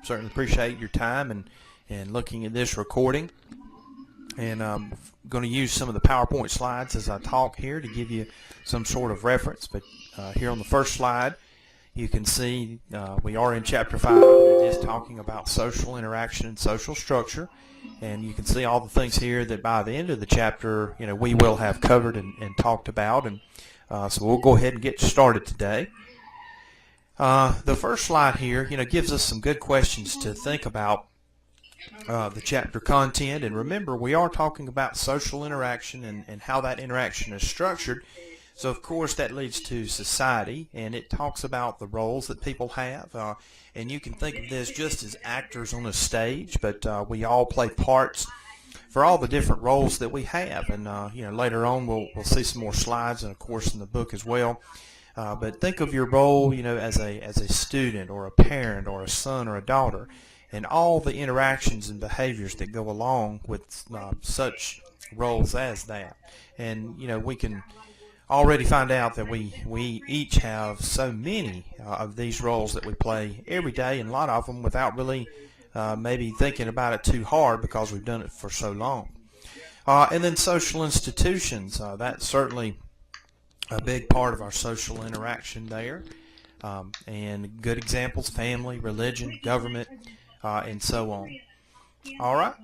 certainly appreciate your time and looking at this recording. And I'm going to use some of the PowerPoint slides as I talk here to give you some sort of reference. But here on the first slide, you can see we are in Chapter 5, and it is talking about social interaction and social structure. And you can see all the things here that by the end of the chapter, we will have covered and talked about. And so we'll go ahead and get started today. The first slide here, gives us some good questions to think about the chapter content. And remember, we are talking about social interaction and how that interaction is structured. So of course that leads to society, and it talks about the roles that people have. And you can think of this just as actors on a stage, but we all play parts for all the different roles that we have. And later on we'll see some more slides, and of course in the book as well. But think of your role, as a student or a parent or a son or a daughter, and all the interactions and behaviors that go along with such roles as that. And we can already find out that we each have so many of these roles that we play every day, and a lot of them without really maybe thinking about it too hard because we've done it for so long. And then social institutions, that's certainly a big part of our social interaction there. And good examples: family, religion, government, and so on. All right.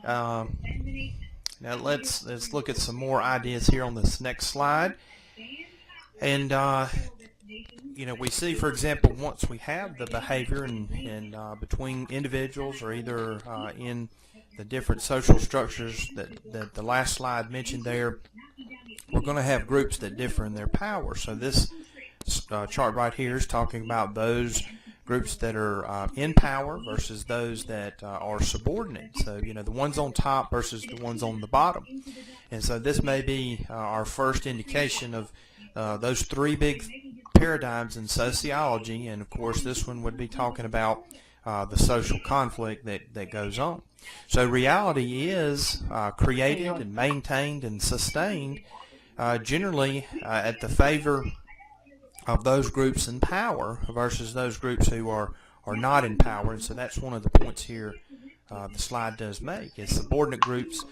Now let's look at some more ideas here on this next slide. And we see, for example, once we have the behavior and between individuals, or either in the different social structures that the last slide mentioned there, we're going to have groups that differ in their power. So this chart right here is talking about those groups that are in power versus those that are subordinate. So the ones on top versus the ones on the bottom. And so this may be our first indication of those three big paradigms in sociology. And of course this one would be talking about the social conflict that goes on. So reality is created and maintained and sustained generally at the favor of those groups in power versus those groups who are not in power. And so that's one of the points here the slide does make, is subordinate groups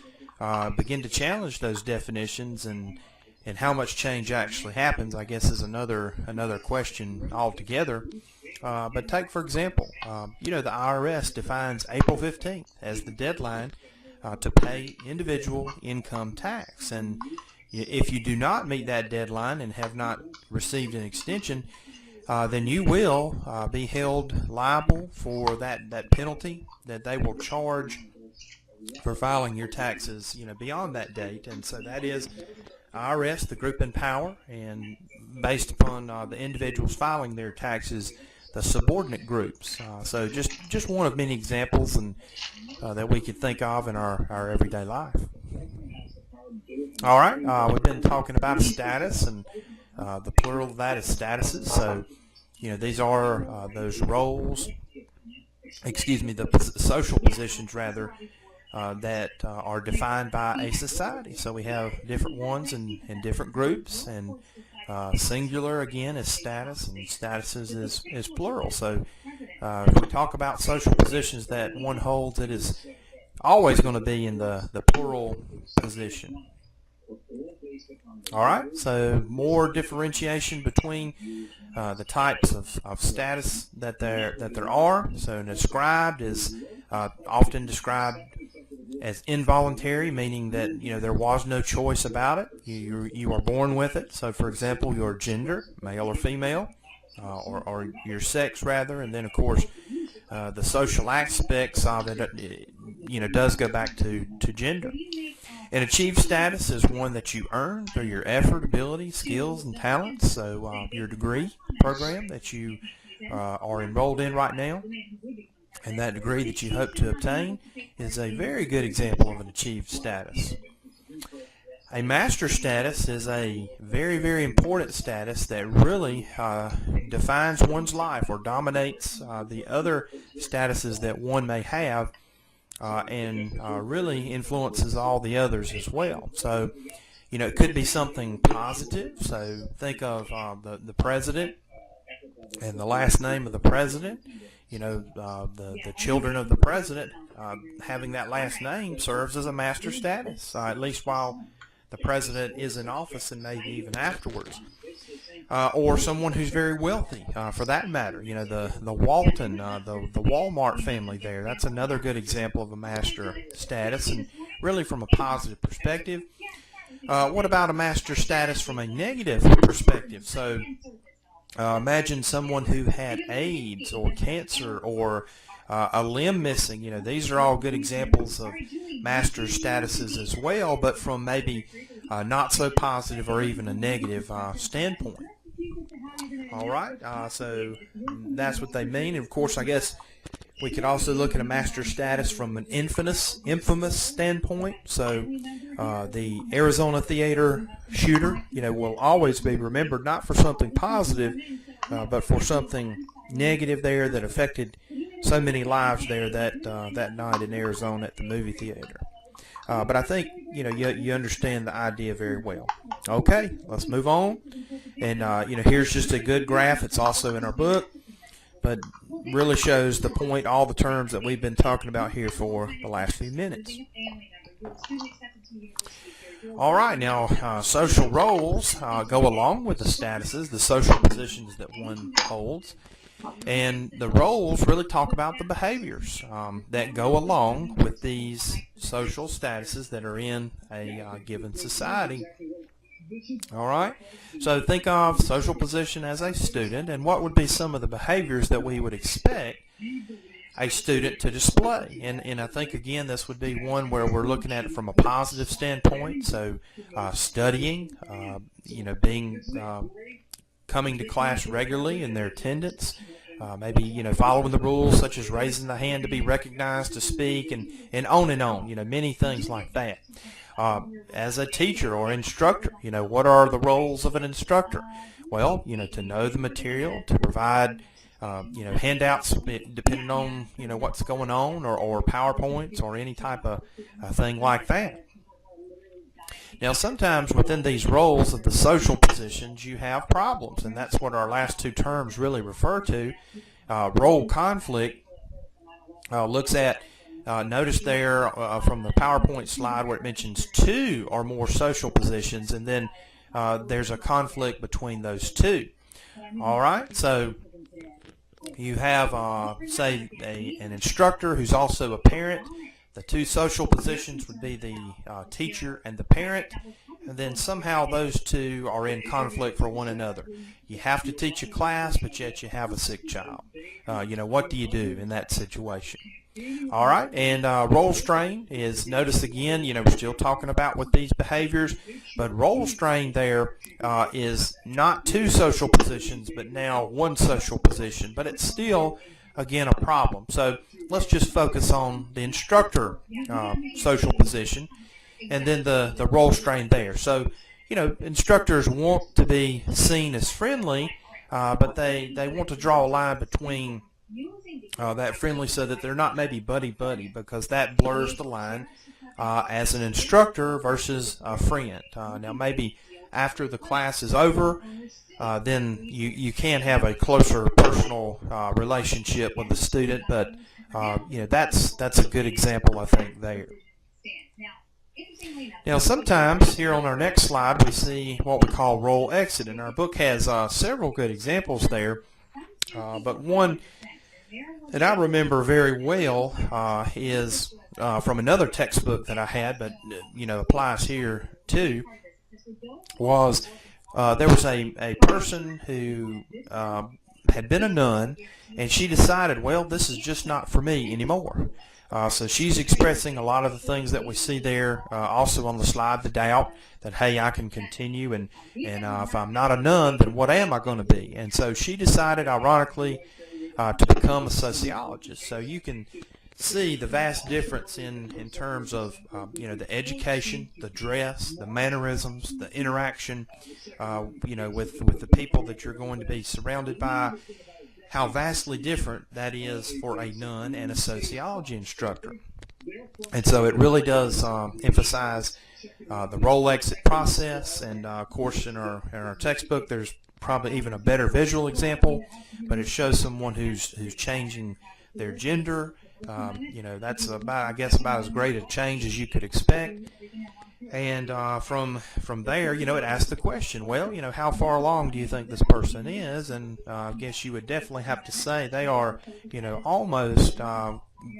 begin to challenge those definitions, and how much change actually happens, I guess, is another question altogether. But take, for example, the IRS defines April 15th as the deadline to pay individual income tax. And if you do not meet that deadline and have not received an extension, then you will be held liable for that penalty that they will charge for filing your taxes beyond that date. And so that is IRS, the group in power, and based upon the individuals filing their taxes, the subordinate groups. So just one of many examples and that we could think of in our everyday life. All right, we've been talking about status, and the plural of that is statuses. So these are those roles, the social positions rather, that are defined by a society. So we have different ones in different groups, and singular again is status, and statuses is plural. So if we talk about social positions that one holds, it is always going to be in the plural position. All right, so more differentiation between the types of status that there are. So described is often described as involuntary, meaning that there was no choice about it. You are born with it. So for example, your gender, male or female, or your sex rather, and then of course the social aspects of it does go back to gender. An achieved status is one that you earn through your effort, ability, skills, and talents. So your degree program that you are enrolled in right now, and that degree that you hope to obtain, is a very good example of an achieved status. A master status is a very, very important status that really defines one's life or dominates the other statuses that one may have, and really influences all the others as well. So, it could be something positive. So think of the president and the last name of the president. the children of the president, having that last name serves as a master status, at least while the president is in office and maybe even afterwards. Or someone who's very wealthy, for that matter. The Walton, the Walmart family there. That's another good example of a master status, and really from a positive perspective. What about a master status from a negative perspective? So imagine someone who had AIDS or cancer or a limb missing. These are all good examples of master statuses as well, but from maybe not so positive or even a negative standpoint. All right, so that's what they mean. And of course, I guess we could also look at a master status from an infamous standpoint. So the Arizona theater shooter, will always be remembered not for something positive, but for something negative there that affected so many lives there that night in Arizona at the movie theater. But I think you understand the idea very well. Okay, let's move on. And here's just a good graph. It's also in our book, but really shows the point, all the terms that we've been talking about here for the last few minutes. All right, now social roles go along with the statuses, the social positions that one holds. And the roles really talk about the behaviors that go along with these social statuses that are in a given society. All right, so think of social position as a student, and what would be some of the behaviors that we would expect a student to display. And I think, again, this would be one where we're looking at it from a positive standpoint. So studying, being coming to class regularly in their attendance, maybe following the rules such as raising the hand to be recognized to speak, and on and on, many things like that. As a teacher or instructor, what are the roles of an instructor? Well, to know the material, to provide handouts depending on what's going on, or PowerPoints or any type of thing like that. Now, sometimes within these roles of the social positions, you have problems, and that's what our last two terms really refer to. Role conflict looks at, notice there from the PowerPoint slide where it mentions two or more social positions, and then there's a conflict between those two. All right, so you have, say, an instructor who's also a parent. The two social positions would be the teacher and the parent, and then somehow those two are in conflict for one another. You have to teach a class, but yet you have a sick child. What do you do in that situation? All right, and role strain is, notice again, we're still talking about with these behaviors, but role strain there is not two social positions, but now one social position, but it's still, again, a problem. So let's just focus on the instructor social position and then the role strain there. So, instructors want to be seen as friendly, but they want to draw a line between that friendly so that they're not maybe buddy-buddy, because that blurs the line as an instructor versus a friend. Now, maybe after the class is over, then you can have a closer personal relationship with the student, but that's a good example, I think, there. Now, sometimes here on our next slide we see what we call role exit, and our book has several good examples there, but one that I remember very well is from another textbook that I had, but applies here too, was there was a person who had been a nun, and she decided, well, this is just not for me anymore. So she's expressing a lot of the things that we see there, also on the slide, the doubt that, hey, I can continue, and if I'm not a nun, then what am I going to be? And so she decided, ironically, to become a sociologist. So you can see the vast difference in terms of the education, the dress, the mannerisms, the interaction with the people that you're going to be surrounded by, how vastly different that is for a nun and a sociology instructor. And so it really does emphasize the role exit process. And of course, in our textbook, there's probably even a better visual example, but it shows someone who's changing their gender. That's about, I guess, about as great a change as you could expect. And from there, it asks the question, well, how far along do you think this person is? And I guess you would definitely have to say they are, almost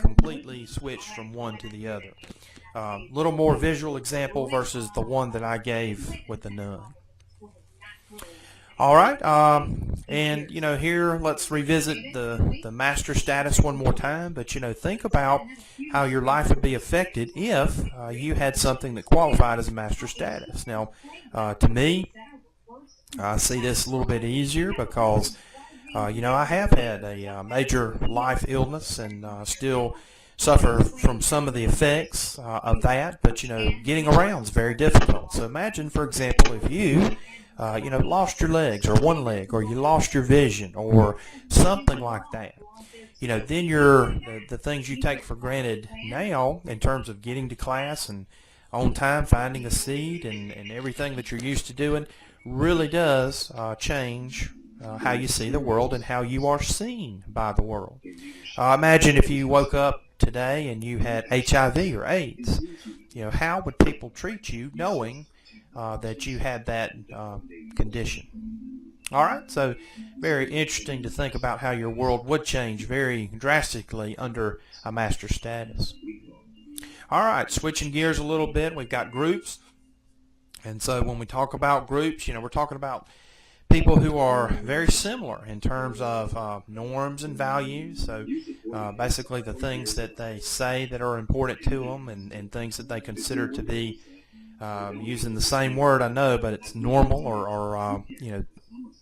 completely switched from one to the other. Little more visual example versus the one that I gave with the nun. All right, and here let's revisit the master status one more time. But think about how your life would be affected if you had something that qualified as a master status. Now, to me, I see this a little bit easier because I have had a major life illness and still suffer from some of the effects of that. But getting around is very difficult. So imagine, for example, if you lost your legs or one leg, or you lost your vision or something like that. Then the things you take for granted now in terms of getting to class and on time, finding a seat, and everything that you're used to doing really does change how you see the world and how you are seen by the world. Imagine if you woke up today and you had HIV or AIDS. How would people treat you knowing that you had that condition? All right, so very interesting to think about how your world would change very drastically under a master status. All right, switching gears a little bit, we've got groups. And so when we talk about groups, we're talking about people who are very similar in terms of norms and values. So basically the things that they say that are important to them, and things that they consider to be using the same word, I know, but it's normal or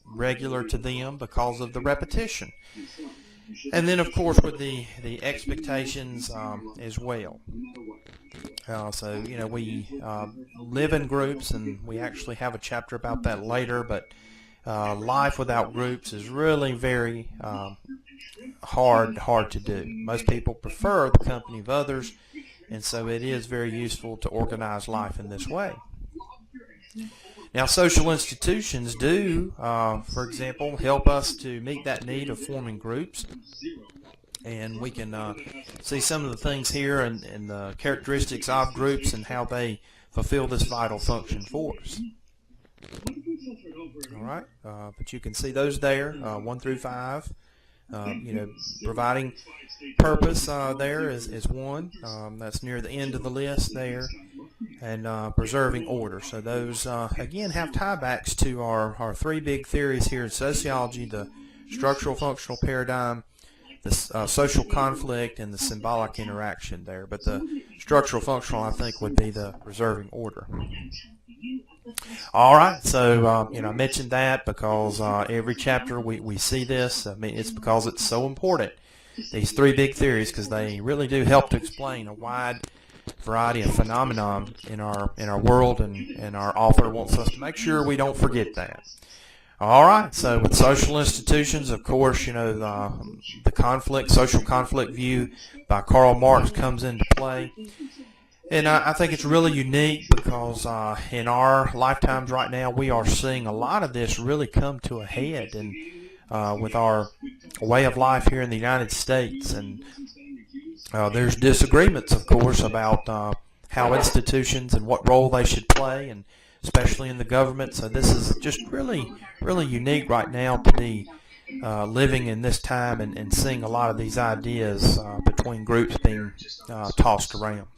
regular to them because of the repetition. And then, of course, with the expectations as well. So, we live in groups, and we actually have a chapter about that later, but life without groups is really very hard to do. Most people prefer the company of others, and so it is very useful to organize life in this way. Now, social institutions do, for example, help us to meet that need of forming groups. And we can see some of the things here and the characteristics of groups and how they fulfill this vital function for us. All right, but you can see those there, 1 through 5. Providing purpose there is one. That's near the end of the list there. And preserving order. So those, again, have tiebacks to our three big theories here in sociology: the structural functional paradigm, the social conflict, and the symbolic interaction there. But the structural functional, I think, would be the preserving order. All right, so I mentioned that because every chapter we see this. I mean, it's because it's so important, these three big theories, because they really do help to explain a wide variety of phenomenon in our world, and our author wants us to make sure we don't forget that. All right, so with social institutions, of course, the social conflict view by Karl Marx comes into play. And I think it's really unique because in our lifetimes right now, we are seeing a lot of this really come to a head, and with our way of life here in the United States. And there's disagreements, of course, about how institutions and what role they should play, and especially in the government. So this is just really, really unique right now to be living in this time and seeing a lot of these ideas between groups being tossed around.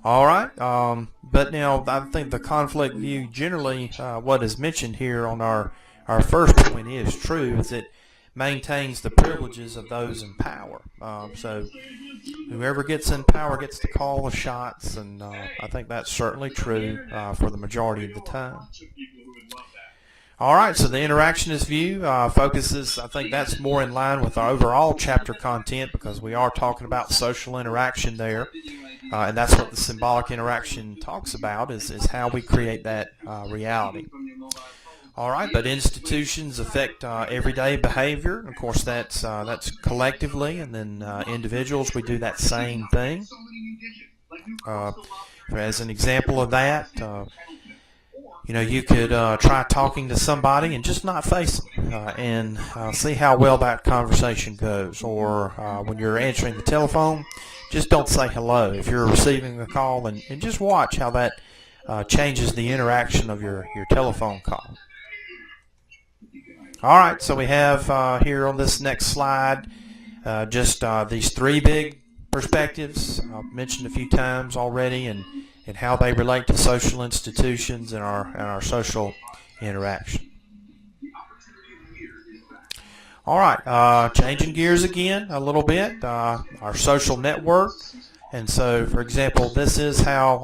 All right, but now I think the conflict view generally, what is mentioned here on our first point is true, is it maintains the privileges of those in power. So whoever gets in power gets to call the shots, and I think that's certainly true for the majority of the time. All right, so the interactionist view focuses, I think that's more in line with our overall chapter content, because we are talking about social interaction there, and that's what the symbolic interaction talks about, is how we create that reality. All right, but institutions affect everyday behavior. Of course, that's collectively, and then individuals, we do that same thing. As an example of that, you could try talking to somebody and just not face them and see how well that conversation goes. Or when you're answering the telephone, just don't say hello if you're receiving a call, and just watch how that changes the interaction of your telephone call. All right, so we have here on this next slide just these three big perspectives I've mentioned a few times already, and how they relate to social institutions and our social interaction. All right, changing gears again a little bit, our social network. And so, for example, this is how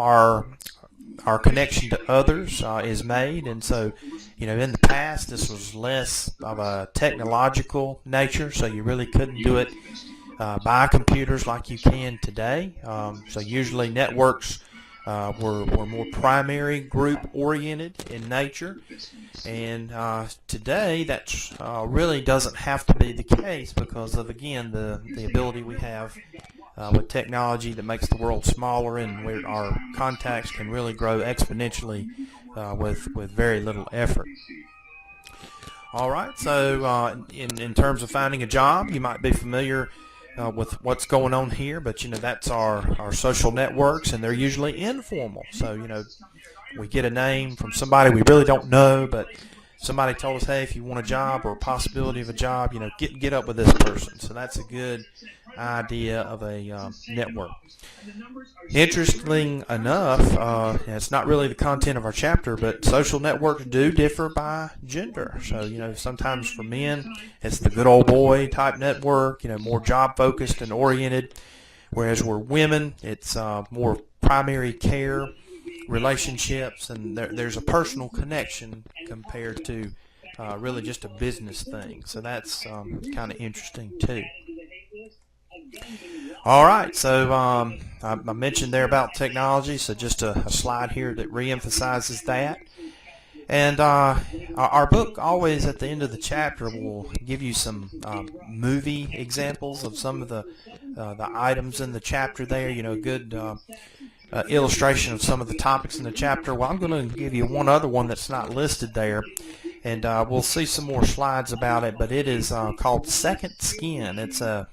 our connection to others is made. And so, in the past, this was less of a technological nature, so you really couldn't do it by computers like you can today. So usually networks were more primary group oriented in nature, and today that really doesn't have to be the case because of, again, the ability we have with technology that makes the world smaller, and where our contacts can really grow exponentially with very little effort. All right, so in terms of finding a job, you might be familiar with what's going on here, but that's our social networks, and they're usually informal. So we get a name from somebody we really don't know, but somebody told us, hey, if you want a job or a possibility of a job, get up with this person. So that's a good idea of a network. Interesting enough, it's not really the content of our chapter, but social networks do differ by gender. So sometimes for men it's the good old boy type network, more job focused and oriented, whereas for women it's more primary care relationships, and there's a personal connection compared to really just a business thing. So that's kind of interesting too. All right, so I mentioned there about technology, so just a slide here that reemphasizes that. And our book always at the end of the chapter will give you some movie examples of some of the items in the chapter there, good illustration of some of the topics in the chapter. Well, I'm going to give you one other one that's not listed there, and we'll see some more slides about it, but it is called Second Skin. It's a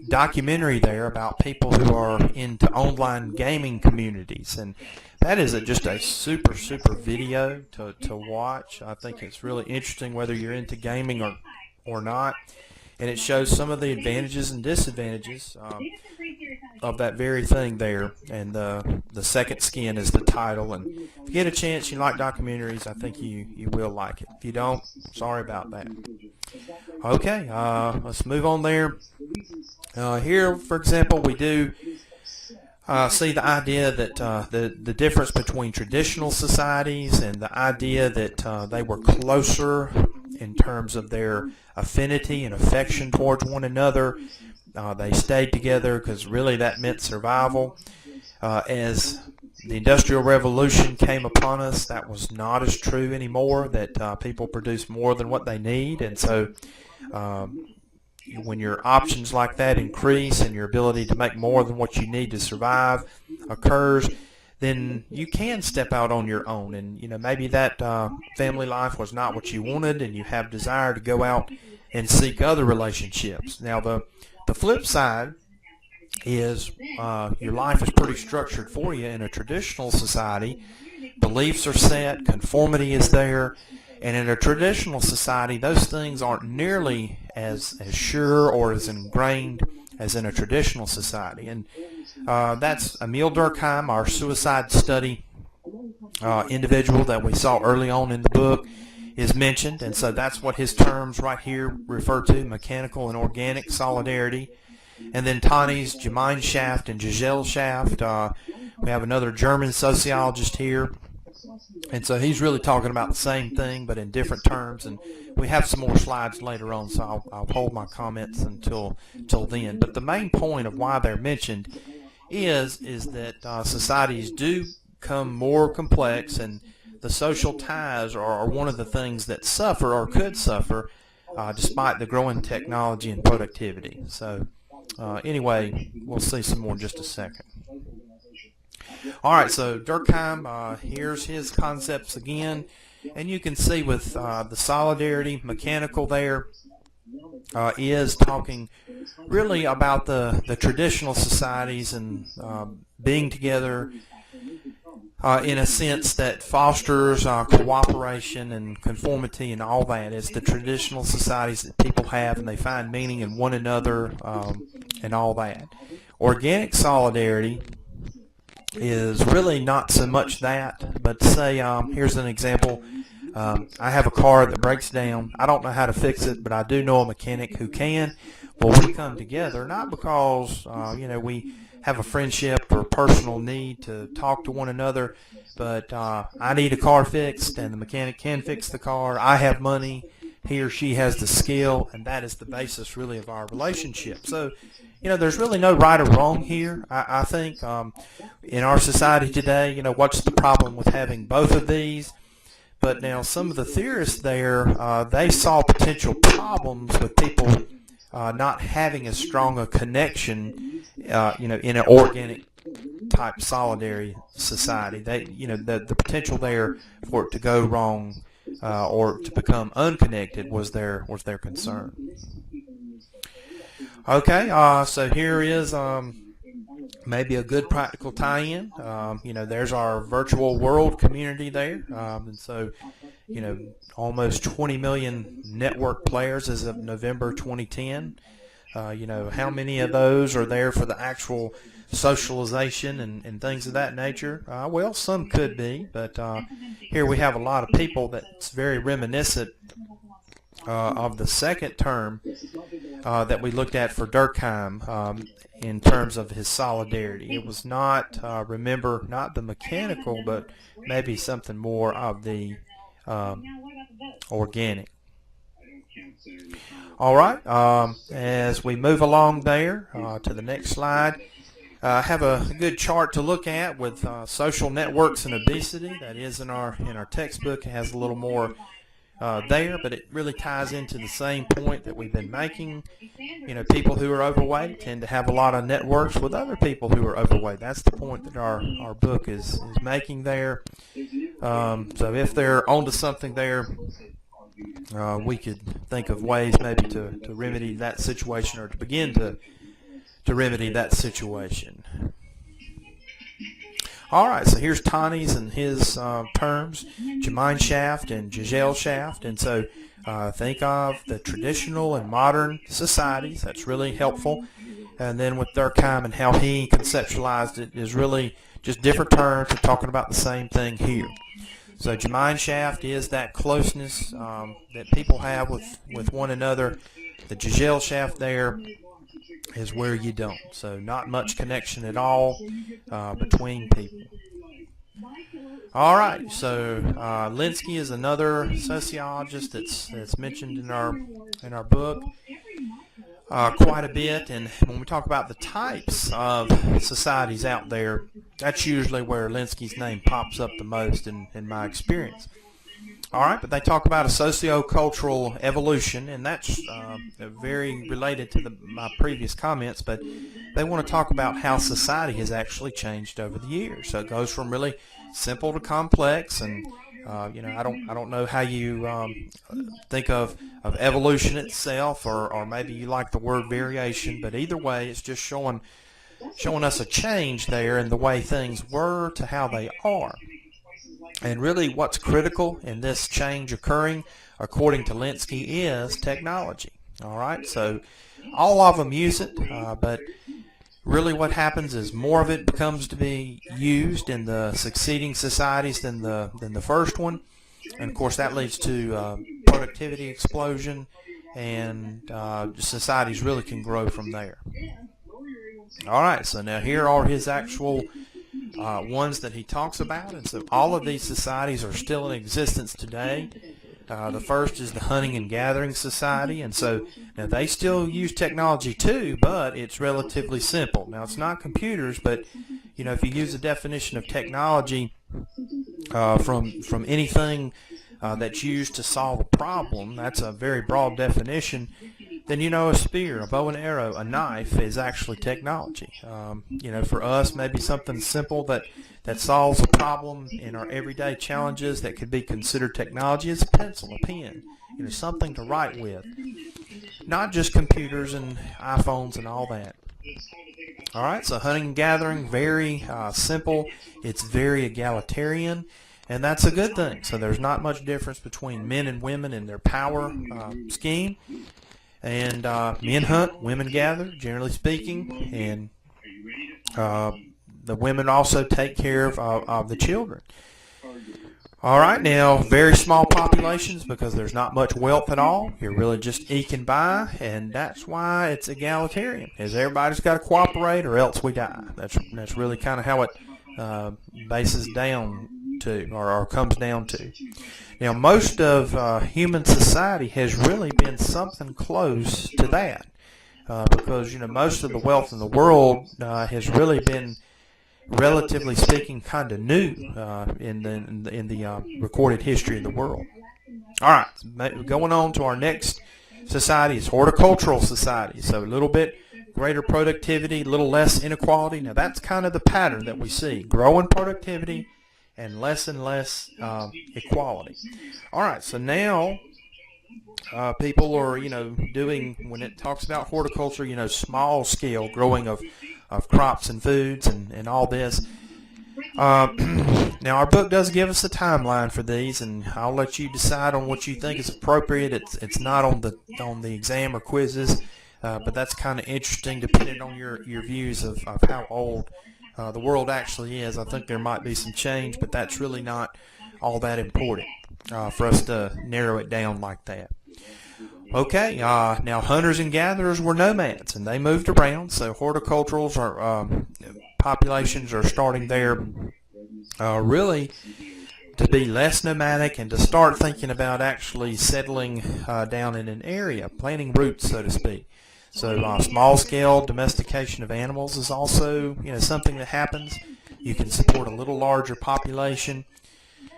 documentary there about people who are into online gaming communities, and that is just a super video to watch. I think it's really interesting whether you're into gaming or not, and it shows some of the advantages and disadvantages of that very thing there. And the Second Skin is the title, and if you get a chance, you like documentaries, I think you will like it. If you don't, sorry about that. Okay, let's move on there. Here, for example, we do see the idea that the difference between traditional societies and the idea that they were closer in terms of their affinity and affection towards one another. They stayed together because really that meant survival. As the Industrial Revolution came upon us, that was not as true anymore, that people produce more than what they need. And so when your options like that increase and your ability to make more than what you need to survive occurs, then you can step out on your own. And maybe that family life was not what you wanted, and you have desire to go out and seek other relationships. Now the flip side is your life is pretty structured for you in a traditional society. Beliefs are set, conformity is there, and in a traditional society those things aren't nearly as sure or as ingrained as in a traditional society. And that's Emil Durkheim, our suicide study individual that we saw early on in the book, is mentioned, and so that's what his terms right here refer to: mechanical and organic solidarity. And then Tani's Gemeinschaft and Gesellschaft. We have another German sociologist here, and so he's really talking about the same thing but in different terms. And we have some more slides later on, so I'll hold my comments until then. But the main point of why they're mentioned is that societies do become more complex, and the social ties are one of the things that suffer or could suffer despite the growing technology and productivity. So anyway, we'll see some more in just a second. All right, so Durkheim, here's his concepts again, and you can see with the solidarity mechanical there is talking really about the traditional societies and being together in a sense that fosters cooperation and conformity and all that. It's the traditional societies that people have, and they find meaning in one another and all that. Organic solidarity is really not so much that, but say here's an example. I have a car that breaks down. I don't know how to fix it, but I do know a mechanic who can. Well, we come together not because we have a friendship or personal need to talk to one another, but I need a car fixed, and the mechanic can fix the car. I have money. He or she has the skill, and that is the basis really of our relationship. So, there's really no right or wrong here. I think in our society today, what's the problem with having both of these? But now some of the theorists there, they saw potential problems with people not having as strong a connection, in an organic type solidary society. They, the potential there for it to go wrong or to become unconnected was their concern. Okay, so here is maybe a good practical tie-in. There's our virtual world community there, and so almost 20 million network players as of November 2010. How many of those are there for the actual socialization and things of that nature? Well, some could be, but here we have a lot of people that's very reminiscent of the second term that we looked at for Durkheim in terms of his solidarity. It was not, remember, not the mechanical, but maybe something more of the organic. All right, as we move along there to the next slide, I have a good chart to look at with social networks and obesity. That is in our textbook. It has a little more there, but it really ties into the same point that we've been making. People who are overweight tend to have a lot of networks with other people who are overweight. That's the point that our book is making there. So if they're onto something there, we could think of ways maybe to remedy that situation, or to begin to remedy that situation. All right, so here's Taney's and his terms, Gemeinschaft and Gesellschaft, and so think of the traditional and modern societies. That's really helpful. And then with Durkheim and how he conceptualized it is really just different terms for talking about the same thing here. So Gemeinschaft is that closeness that people have with one another. The Gesellschaft there is where you don't. So not much connection at all between people. All right, so Linsky is another sociologist that's mentioned in our book quite a bit, and when we talk about the types of societies out there, that's usually where Linsky's name pops up the most in my experience. All right, but they talk about a socio-cultural evolution, and that's very related to my previous comments, but they want to talk about how society has actually changed over the years. So it goes from really simple to complex, and I don't know how you think of evolution itself, or maybe you like the word variation, but either way, it's just showing us a change there in the way things were to how they are. And really what's critical in this change occurring, according to Linsky, is technology. All right, so all of them use it, but really what happens is more of it becomes to be used in the succeeding societies than the first one. And of course that leads to productivity explosion, and societies really can grow from there. All right, so now here are his actual ones that he talks about, and so all of these societies are still in existence today. The first is the hunting and gathering society, and so now they still use technology too, but it's relatively simple. Now it's not computers, but if you use the definition of technology from anything that's used to solve a problem. That's a very broad definition. Then, a spear, a bow and arrow, a knife is actually technology. For us, maybe something simple that solves a problem in our everyday challenges that could be considered technology is a pencil, a pen, something to write with. Not just computers and iPhones and all that. All right, so hunting and gathering, very simple. It's very egalitarian, and that's a good thing. So there's not much difference between men and women in their power scheme. And men hunt, women gather, generally speaking, and the women also take care of the children. All right, now, very small populations because there's not much wealth at all. You're really just eking by, and that's why it's egalitarian, is everybody's got to cooperate or else we die. That's really kind of how it bases down to, or comes down to. Now, most of human society has really been something close to that because, most of the wealth in the world has really been, relatively speaking, kind of new in the recorded history of the world. All right, going on to our next society is horticultural society. So a little bit greater productivity, a little less inequality. Now that's kind of the pattern that we see: growing productivity and less equality. All right, so now people are doing, when it talks about horticulture, small scale growing of crops and foods and all this. Now our book does give us a timeline for these, and I'll let you decide on what you think is appropriate. It's not on the exam or quizzes, but that's kind of interesting depending on your views of how old the world actually is. I think there might be some change, but that's really not all that important for us to narrow it down like that. Okay, now hunters and gatherers were nomads, and they moved around. So horticulturals populations are starting there really to be less nomadic and to start thinking about actually settling down in an area, planting roots, so to speak. So small-scale domestication of animals is also something that happens. You can support a little larger population.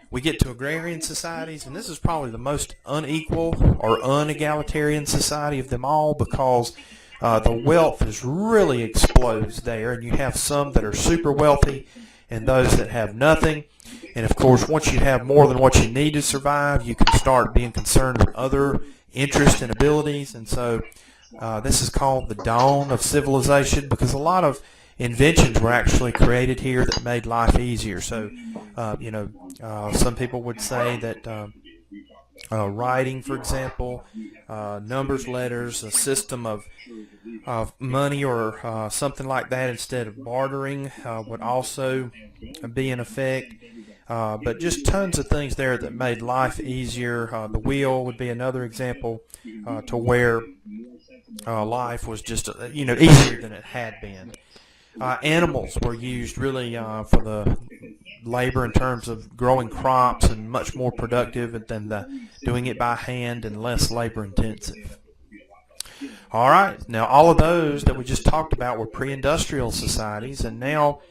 We get to agrarian societies, and this is probably the most unequal or unegalitarian society of them all because the wealth is really explodes there, and you have some that are super wealthy and those that have nothing. And of course, once you have more than what you need to survive, you can start being concerned with other interests and abilities. And so this is called the dawn of civilization because a lot of inventions were actually created here that made life easier. So, some people would say that writing, for example, numbers, letters, a system of money or something like that instead of bartering would also be in effect. But just tons of things there that made life easier. The wheel would be another example to where life was just easier than it had been. Animals were used really for the labor in terms of growing crops and much more productive than doing it by hand and less labor intensive. All right, now all of those that we just talked about were pre-industrial societies, and now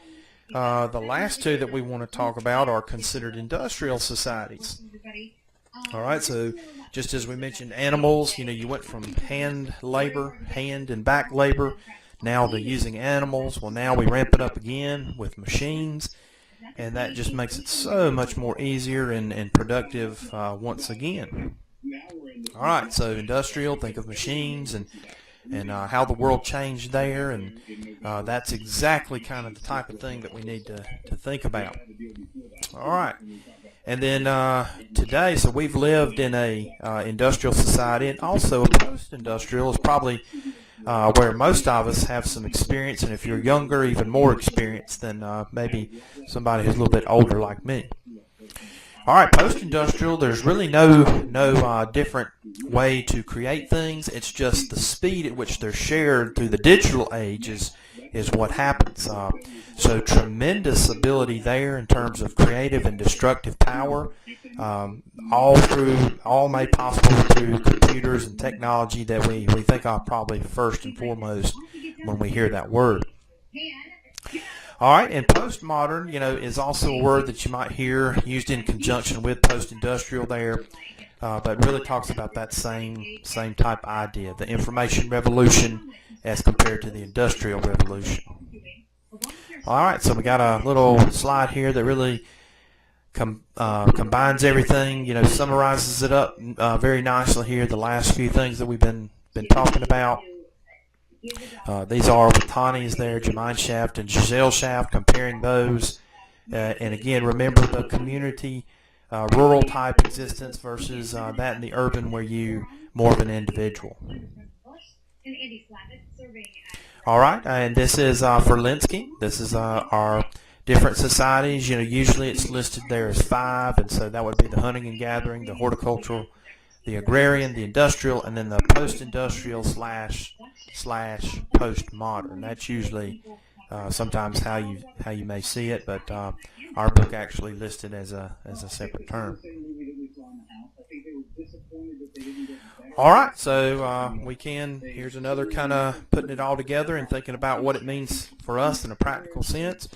the last two that we want to talk about are considered industrial societies. All right, so just as we mentioned animals, you went from hand labor, hand and back labor, now to using animals. Well, now we ramp it up again with machines, and that just makes it so much more easier and productive once again. All right, so industrial, think of machines and how the world changed there, and that's exactly kind of the type of thing that we need to think about. All right, and then today, so we've lived in a industrial society, and also a post-industrial is probably where most of us have some experience, and if you're younger, even more experience than maybe somebody who's a little bit older like me. All right, post-industrial, there's really no different way to create things. It's just the speed at which they're shared through the digital age is what happens. So tremendous ability there in terms of creative and destructive power, all made possible through computers and technology that we think of probably first and foremost when we hear that word. All right, and postmodern, is also a word that you might hear used in conjunction with post-industrial there, but really talks about that same type idea, the information revolution as compared to the industrial revolution. All right, so we got a little slide here that really combines everything, summarizes it up very nicely here, the last few things that we've been talking about. These are with Tani's there, Gemeinschaft and Gesellschaft, comparing those. And again, remember the community, rural type existence versus that in the urban where you more of an individual. All right, and this is for Linsky. This is our different societies. Usually it's listed there as 5, and so that would be the hunting and gathering, the horticultural, the agrarian, the industrial, and then the post-industrial slash postmodern. That's usually sometimes how you may see it, but our book actually listed as a separate term. All right, so here's another kind of putting it all together and thinking about what it means for us in a practical sense.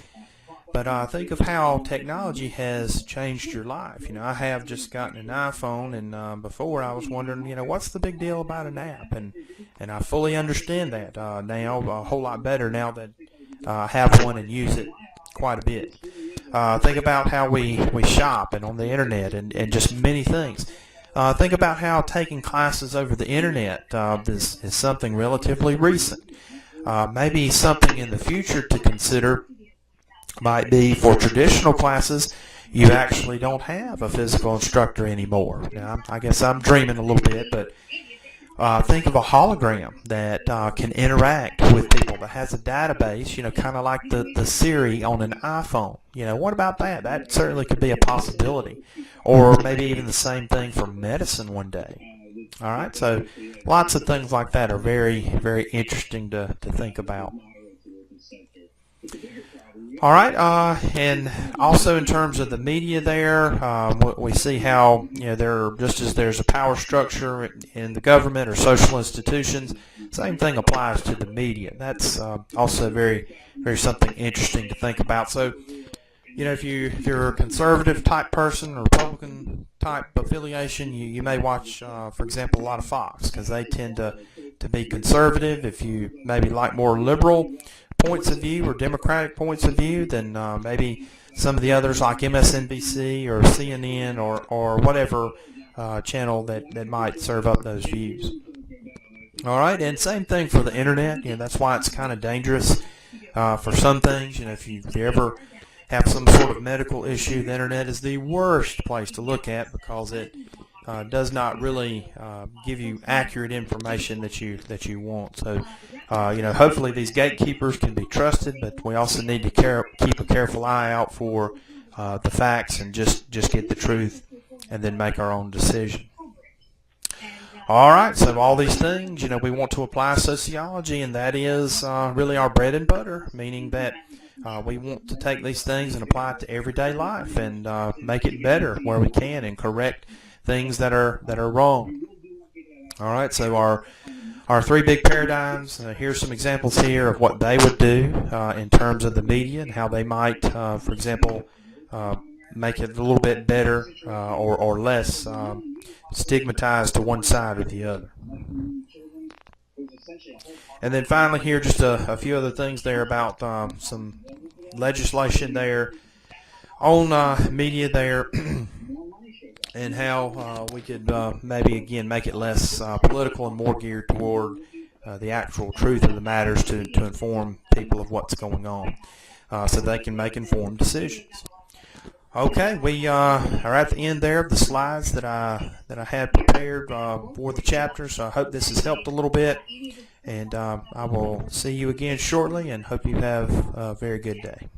But think of how technology has changed your life. I have just gotten an iPhone, and before I was wondering, what's the big deal about an app? And I fully understand that now, a whole lot better now that I have one and use it quite a bit. Think about how we shop and on the internet and just many things. Think about how taking classes over the internet is something relatively recent. Maybe something in the future to consider might be for traditional classes, you actually don't have a physical instructor anymore. Now, I guess I'm dreaming a little bit, but think of a hologram that can interact with people, that has a database, kind of like the Siri on an iPhone. What about that? That certainly could be a possibility. Or maybe even the same thing for medicine one day. All right, so lots of things like that are very, very interesting to think about. All right, and also in terms of the media there, we see how just as there's a power structure in the government or social institutions, same thing applies to the media. That's also very, very something interesting to think about. So, if you're a conservative type person or Republican type affiliation, you may watch, for example, a lot of Fox because they tend to be conservative. If you maybe like more liberal points of view or Democratic points of view, then maybe some of the others like MSNBC or CNN or whatever channel that might serve up those views. All right, and same thing for the internet. That's why it's kind of dangerous for some things. If you ever have some sort of medical issue, the internet is the worst place to look at because it does not really give you accurate information that you want. So, hopefully these gatekeepers can be trusted, but we also need to keep a careful eye out for the facts and just get the truth and then make our own decision. All right, so all these things, we want to apply sociology, and that is really our bread and butter, meaning that we want to take these things and apply it to everyday life and make it better where we can and correct things that are wrong. All right, so our 3 big paradigms, here's some examples here of what they would do in terms of the media and how they might, for example, make it a little bit better or less stigmatized to one side or the other. And then finally here, just a few other things there about some legislation there on media there and how we could maybe, again, make it less political and more geared toward the actual truth of the matters to inform people of what's going on so they can make informed decisions. Okay, we are at the end there of the slides that I had prepared for the chapter, so I hope this has helped a little bit, and I will see you again shortly and hope you have a very good day.